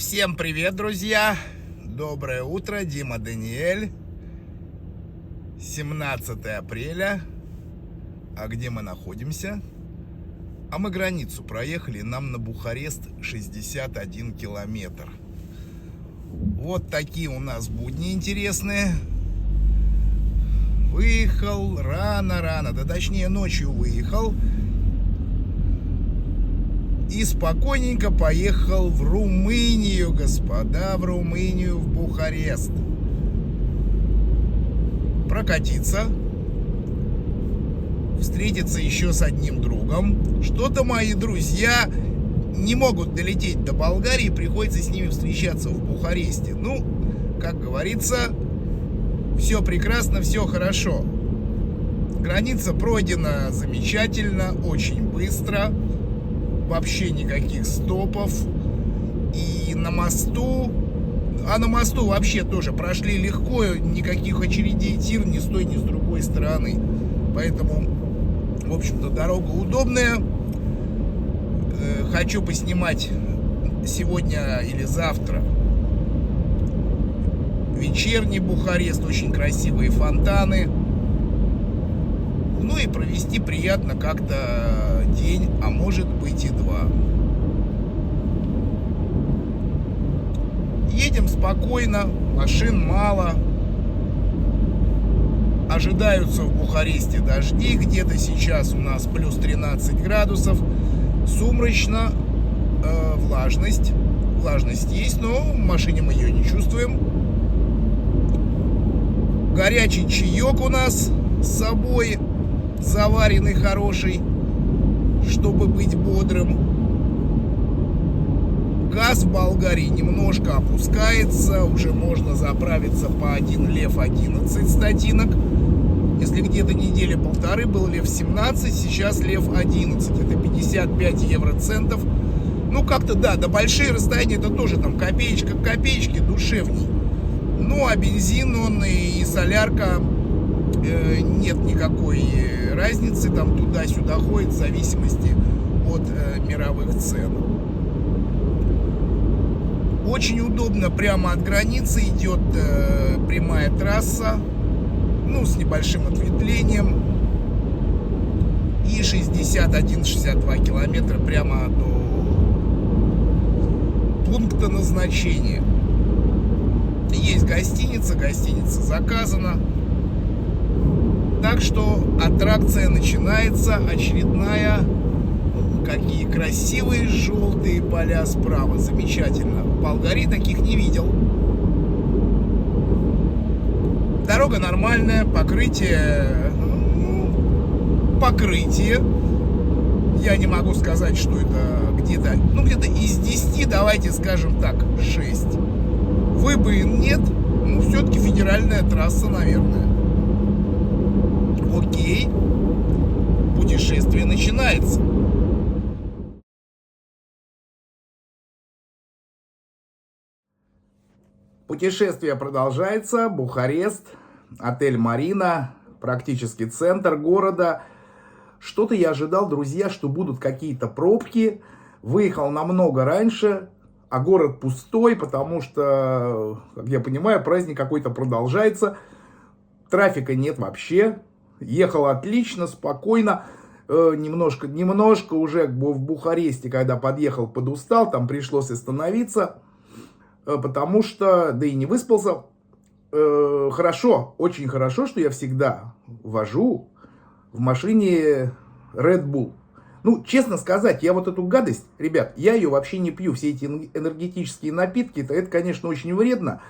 Всем привет, друзья! Доброе утро, Дима Даниэль. 17 апреля. А где мы находимся? А мы границу проехали, нам на Бухарест 61 километр. Вот такие у нас будни интересные. Выехал рано, да точнее ночью выехал. И спокойненько поехал в Румынию, господа, в Румынию, в Бухарест. Прокатиться. Встретиться еще с одним другом. Что-то мои друзья не могут долететь до Болгарии, приходится с ними встречаться в Бухаресте. Ну, как говорится, все прекрасно, все хорошо. Граница пройдена замечательно, очень быстро. Вообще никаких стопов. И на мосту... А на мосту вообще тоже прошли легко. Никаких очередей тир ни с той, ни с другой стороны. Поэтому, в общем-то, дорога удобная. Хочу поснимать сегодня или завтра вечерний Бухарест. Очень красивые фонтаны. Ну и провести приятно как-то день, а может быть и два. Едем спокойно, машин мало. Ожидаются в Бухаресте дожди. Где-то сейчас у нас плюс 13 градусов. Сумрачно, влажность. Влажность есть, но в машине мы ее не чувствуем. Горячий чаек у нас с собой. Заваренный, хороший, чтобы быть бодрым. Газ в Болгарии немножко опускается. Уже можно заправиться по 1 лев 11 статинок. Если где-то недели полторы был лев 17, сейчас лев 11. Это 55 евроцентов. Ну, как-то, да, до большие расстояния это тоже там копеечка к копеечке, душевней. Ну, а бензин, он и солярка... нет никакой разницы, там туда-сюда ходит в зависимости от мировых цен. Очень удобно, прямо от границы идет прямая трасса, ну, с небольшим ответвлением, и 61-62 километра прямо до пункта назначения. Есть гостиница, гостиница заказана. Так что аттракция начинается, очередная. Какие красивые желтые поля справа, замечательно. В Болгарии таких не видел. Дорога нормальная, покрытие... Покрытие. Я не могу сказать, что это где-то... Ну, где-то из 10, давайте скажем так, 6. Выбоин нет, ну, все-таки федеральная трасса, наверное. Окей, путешествие начинается. Путешествие продолжается. Бухарест, отель Марина, практически центр города. Что-то я ожидал, друзья, что будут какие-то пробки. Выехал намного раньше, а город пустой, потому что, как я понимаю, праздник какой-то продолжается. Трафика нет вообще. Ехал отлично, спокойно, немножко уже в Бухаресте, когда подъехал, подустал, там пришлось остановиться, потому что, да и не выспался. Хорошо, очень хорошо, что я всегда вожу в машине Red Bull. Ну, честно сказать, я вот эту гадость, ребят, я ее вообще не пью, все эти энергетические напитки, это, конечно, очень вредно,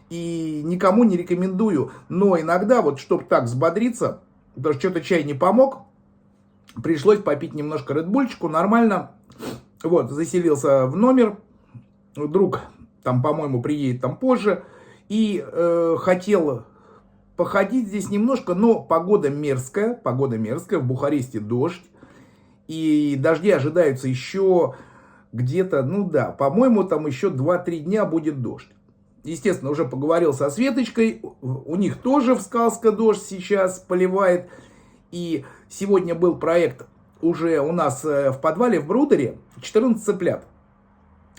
и никому не рекомендую, но иногда, вот, чтобы так взбодриться, потому что что-то чай не помог. Пришлось попить немножко редбульчику. Нормально. Вот, заселился в номер. Друг там, по-моему, приедет там позже. И хотел походить здесь немножко, но погода мерзкая. Погода мерзкая. В Бухаресте дождь. И дожди ожидаются еще где-то, ну да, по-моему, там еще 2-3 дня будет дождь. Естественно, уже поговорил со Светочкой, у них тоже в Сказка дождь сейчас поливает. И сегодня был проект уже у нас в подвале в Брутере, 14 цыплят.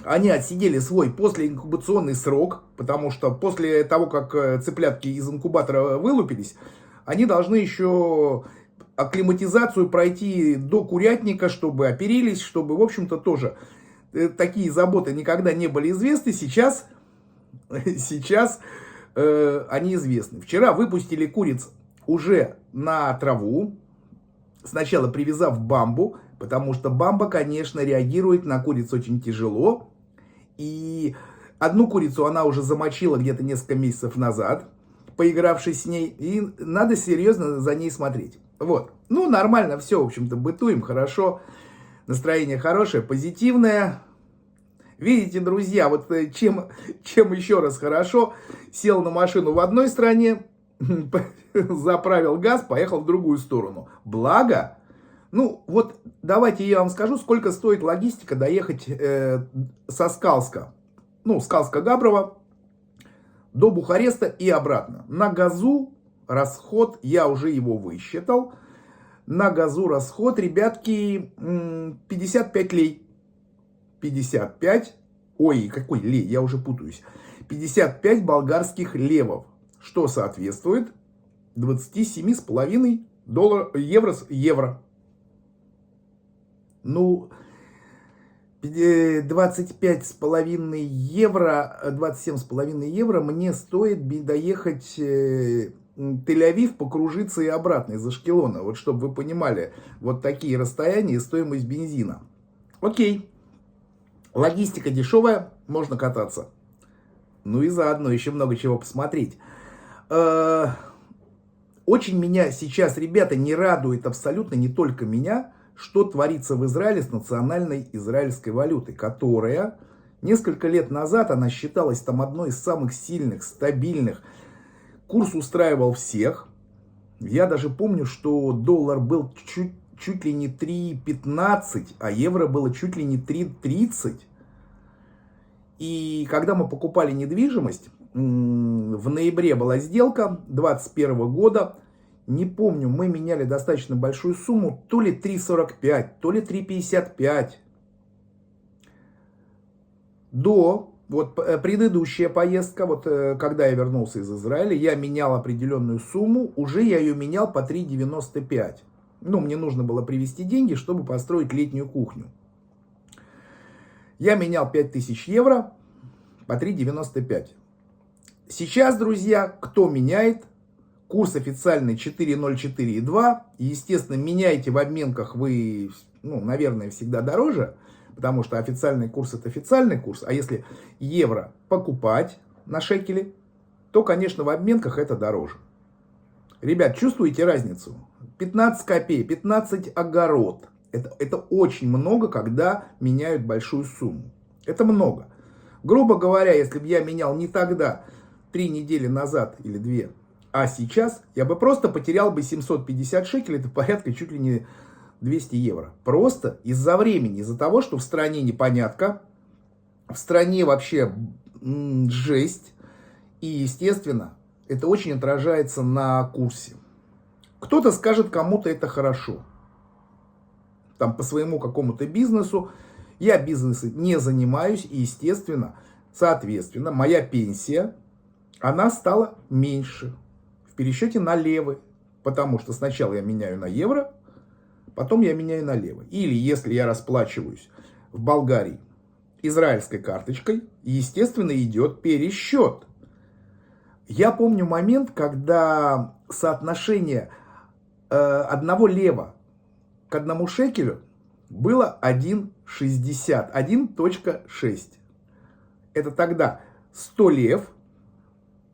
Они отсидели свой послеинкубационный срок, потому что после того, как цыплятки из инкубатора вылупились, они должны еще акклиматизацию пройти до курятника, чтобы оперились, чтобы, в общем-то, тоже такие заботы никогда не были известны. Сейчас они известны. Вчера выпустили куриц уже на траву, сначала привязав бамбу, потому что бамба, конечно, реагирует на куриц очень тяжело. И одну курицу она уже замочила где-то несколько месяцев назад, поигравшись с ней. И надо серьезно за ней смотреть. Вот. Ну, нормально все, в общем-то, бытуем, хорошо. Настроение хорошее, позитивное. Видите, друзья, вот чем еще раз хорошо. Сел на машину в одной стране, заправил газ, поехал в другую сторону. Благо, ну вот давайте я вам скажу, сколько стоит логистика доехать со Скалска, ну, Скалска-Габрово до Бухареста и обратно. На газу расход, я уже его высчитал, на газу расход, ребятки, 55 лей. 55, ой, какой лей, я уже путаюсь. 55 болгарских левов, что соответствует 27,5 евро. Ну, 25,5 евро, 27,5 евро мне стоит доехать Тель-Авив, покружиться и обратно из Ашкелона. Вот чтобы вы понимали, вот такие расстояния и стоимость бензина. Окей. Логистика дешевая, можно кататься. Ну и заодно еще много чего посмотреть. Очень меня сейчас, ребята, не радует абсолютно, не только меня, что творится в Израиле с национальной израильской валютой, которая несколько лет назад, она считалась там одной из самых сильных, стабильных. Курс устраивал всех. Я даже помню, что доллар был чуть ли не 3,15, а евро было чуть ли не 3,30. И когда мы покупали недвижимость, в ноябре была сделка 2021 года, не помню, мы меняли достаточно большую сумму, то ли 3,45, то ли 3,55. До, вот предыдущая поездка, вот когда я вернулся из Израиля, я менял определенную сумму, уже я ее менял по 3,95. Ну, мне нужно было привезти деньги, чтобы построить летнюю кухню. Я менял 5000 евро по 3,95. Сейчас, друзья, кто меняет? Курс официальный 4,04,2. Естественно, меняйте в обменках вы, ну, наверное, всегда дороже, потому что официальный курс это официальный курс. А если евро покупать на шекели, то, конечно, в обменках это дороже. Ребят, чувствуете разницу? 15 копеек, 15 огород. Это очень много, когда меняют большую сумму. Это много. Грубо говоря, если бы я менял не тогда, 3 недели назад или 2, а сейчас, я бы просто потерял бы 750 шекелей, это порядка чуть ли не 200 евро. Просто из-за времени, из-за того, что в стране непонятка, в стране вообще жесть. И, естественно, это очень отражается на курсе. Кто-то скажет, кому-то это хорошо. Там по своему какому-то бизнесу. Я бизнесом не занимаюсь. И, естественно, соответственно, моя пенсия, она стала меньше. В пересчете на левы. Потому что сначала я меняю на евро, потом я меняю на левы. Или если я расплачиваюсь в Болгарии израильской карточкой, естественно, идет пересчет. Я помню момент, когда соотношение одного лева к одному шекелю было 1,60, 1,6. Это тогда 100 лев,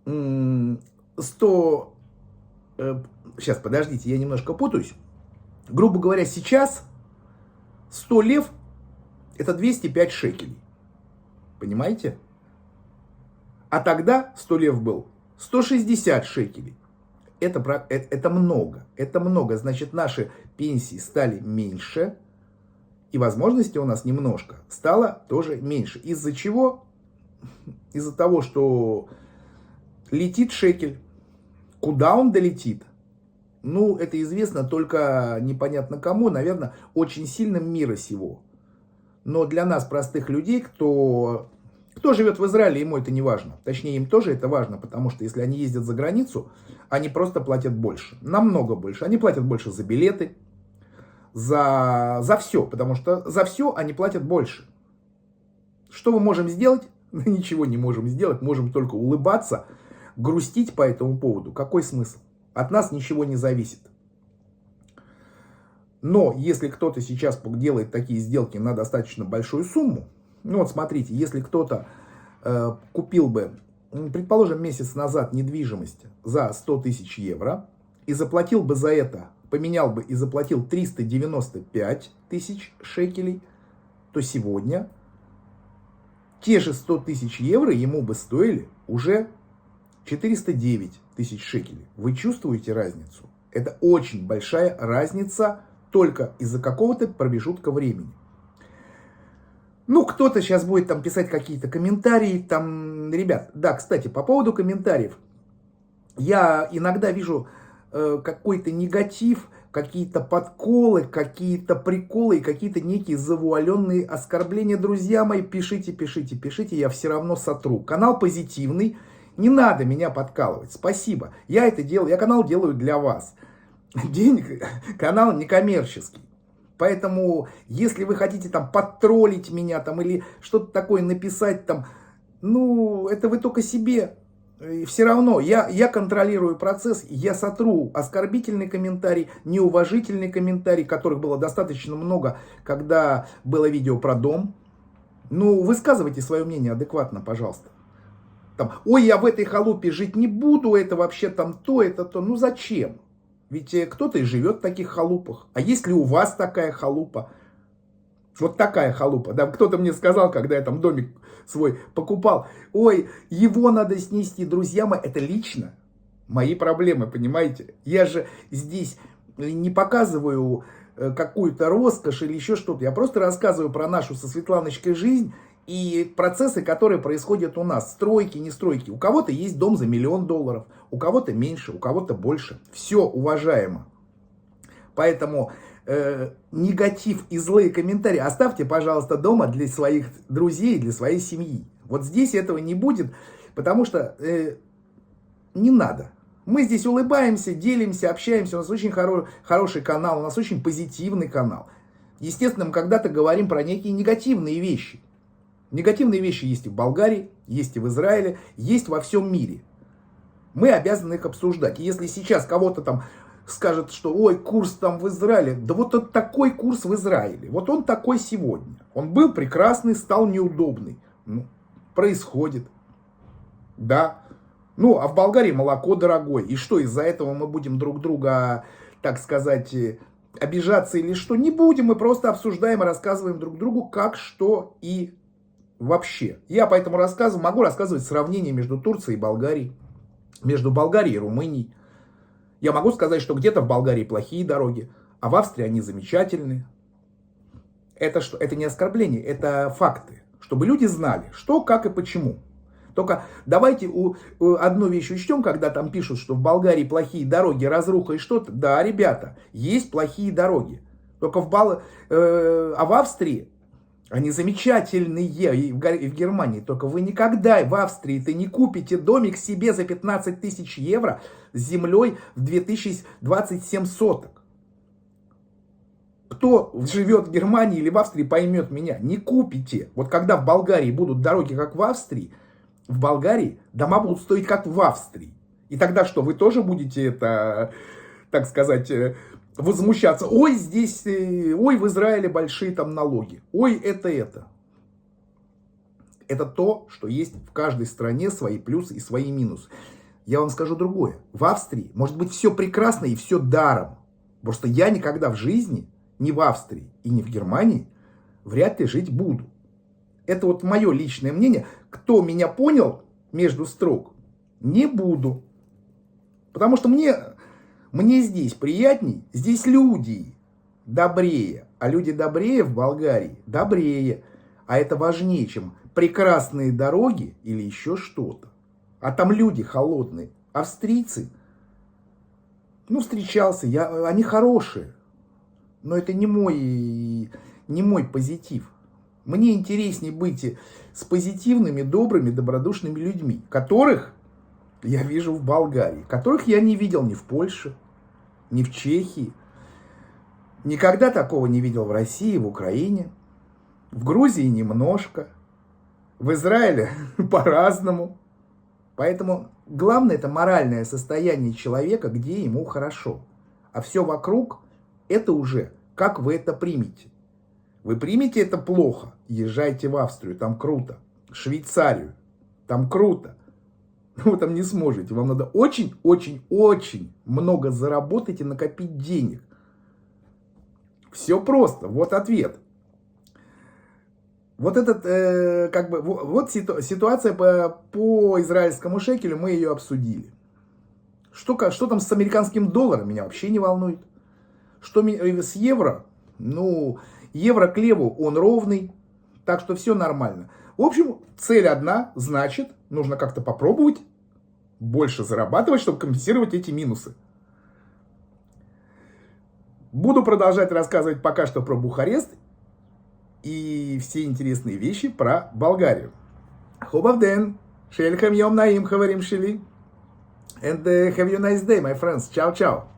100... Сейчас, подождите, я немножко путаюсь. Грубо говоря, сейчас 100 лев это 205 шекелей. Понимаете? А тогда 100 лев был 160 шекелей. Это много. Это много. Значит, наши пенсии стали меньше. И возможностей у нас немножко стало тоже меньше. Из-за чего? Из-за того, что летит шекель. Куда он долетит? Ну, это известно только непонятно кому. Наверное, очень сильным мира сего. Но для нас, простых людей, кто живет в Израиле, ему это не важно. Точнее, им тоже это важно, потому что если они ездят за границу, они просто платят больше. Намного больше. Они платят больше за билеты, за все. Потому что за все они платят больше. Что мы можем сделать? Ничего не можем сделать. Можем только улыбаться, грустить по этому поводу. Какой смысл? От нас ничего не зависит. Но если кто-то сейчас делает такие сделки на достаточно большую сумму, ну вот смотрите, если кто-то купил бы, предположим, месяц назад недвижимость за 100 тысяч евро и заплатил бы за это, поменял бы и заплатил 395 тысяч шекелей, то сегодня те же 100 тысяч евро ему бы стоили уже 409 тысяч шекелей. Вы чувствуете разницу? Это очень большая разница только из-за какого-то промежутка времени. Ну, кто-то сейчас будет там писать какие-то комментарии, там, ребят, да, кстати, по поводу комментариев, я иногда вижу какой-то негатив, какие-то подколы, какие-то приколы, какие-то некие завуаленные оскорбления. Друзья мои, пишите, пишите, пишите, я все равно сотру. Канал позитивный, не надо меня подкалывать, спасибо. Я это делаю, я канал делаю для вас. Денег, канал некоммерческий. Поэтому, если вы хотите там подтроллить меня там или что-то такое написать там, ну, это вы только себе. И все равно я контролирую процесс, я сотру оскорбительный комментарий, неуважительный комментарий, которых было достаточно много, когда было видео про дом. Ну, высказывайте свое мнение адекватно, пожалуйста. Там, ой, я в этой халупе жить не буду, это вообще там то, это то. Ну, зачем? Ведь кто-то и живет в таких халупах. А есть ли у вас такая халупа? Вот такая халупа. Да, кто-то мне сказал, когда я там домик свой покупал. Ой, его надо снести, друзья мои. Это лично мои проблемы, понимаете? Я же здесь не показываю какую-то роскошь или еще что-то. Я просто рассказываю про нашу со Светланочкой жизнь и процессы, которые происходят у нас. Стройки, не стройки. У кого-то есть дом за $1 миллион, у кого-то меньше, у кого-то больше. Все уважаемо. Поэтому негатив и злые комментарии оставьте, пожалуйста, дома для своих друзей, для своей семьи. Вот здесь этого не будет, потому что не надо. Мы здесь улыбаемся, делимся, общаемся. У нас очень хороший канал, у нас очень позитивный канал. Естественно, мы когда-то говорим про некие негативные вещи. Негативные вещи есть и в Болгарии, есть и в Израиле, есть во всем мире. Мы обязаны их обсуждать. И если сейчас кого-то там скажет, что ой, курс там в Израиле, да вот это такой курс в Израиле, вот он такой сегодня. Он был прекрасный, стал неудобный. Ну, происходит. Да. Ну, а в Болгарии молоко дорогое. И что, из-за этого мы будем друг друга, так сказать, обижаться или что? Не будем, мы просто обсуждаем и рассказываем друг другу, как, что и вообще. Я поэтому могу рассказывать сравнение между Турцией и Болгарией, между Болгарией и Румынией. Я могу сказать, что где-то в Болгарии плохие дороги, а в Австрии они замечательные. Это что? Это не оскорбление, это факты. Чтобы люди знали, что, как и почему. Только давайте одну вещь учтем, когда там пишут, что в Болгарии плохие дороги, разруха и что-то. Да, ребята, есть плохие дороги. Только а в Австрии они замечательные, и в Германии. Только вы никогда в Австрии-то не купите домик себе за 15 тысяч евро с землей в 2027 соток. Кто живет в Германии или в Австрии, поймет меня. Не купите. Вот когда в Болгарии будут дороги, как в Австрии, в Болгарии дома будут стоить, как в Австрии. И тогда что, вы тоже будете это, так сказать, возмущаться? Ой, здесь, ой, в Израиле большие там налоги. Ой, это. Это то, что есть в каждой стране свои плюсы и свои минусы. Я вам скажу другое. В Австрии может быть все прекрасно и все даром. Просто я никогда в жизни, ни в Австрии и ни в Германии, вряд ли жить буду. Это вот мое личное мнение. Кто меня понял между строк, не буду. Потому что мне здесь приятней, здесь люди добрее. А люди добрее в Болгарии добрее. А это важнее, чем прекрасные дороги или еще что-то. А там люди холодные. Австрийцы, ну, встречался, они хорошие. Но это не мой позитив. Мне интереснее быть с позитивными, добрыми, добродушными людьми, которых я вижу в Болгарии, которых я не видел ни в Польше, ни в Чехии. Никогда такого не видел в России, в Украине, в Грузии немножко, в Израиле по-разному. Поэтому главное — это моральное состояние человека, где ему хорошо. А все вокруг — это уже как вы это примете. Вы примете это плохо, езжайте в Австрию, там круто. Швейцарию, там круто. Но вы там не сможете. Вам надо очень-очень-очень много заработать и накопить денег. Все просто. Вот ответ. Вот этот, вот ситуация по израильскому шекелю, мы ее обсудили. Что там с американским долларом, меня вообще не волнует. Что с евро? Ну, евро к леву, он ровный, так что все нормально. В общем, цель одна, значит, нужно как-то попробовать больше зарабатывать, чтобы компенсировать эти минусы. Буду продолжать рассказывать пока что про Бухарест и все интересные вещи про Болгарию. Хубавден, шельхам йом наим хаварим шели. And have you a nice day, my friends. Ciao, ciao.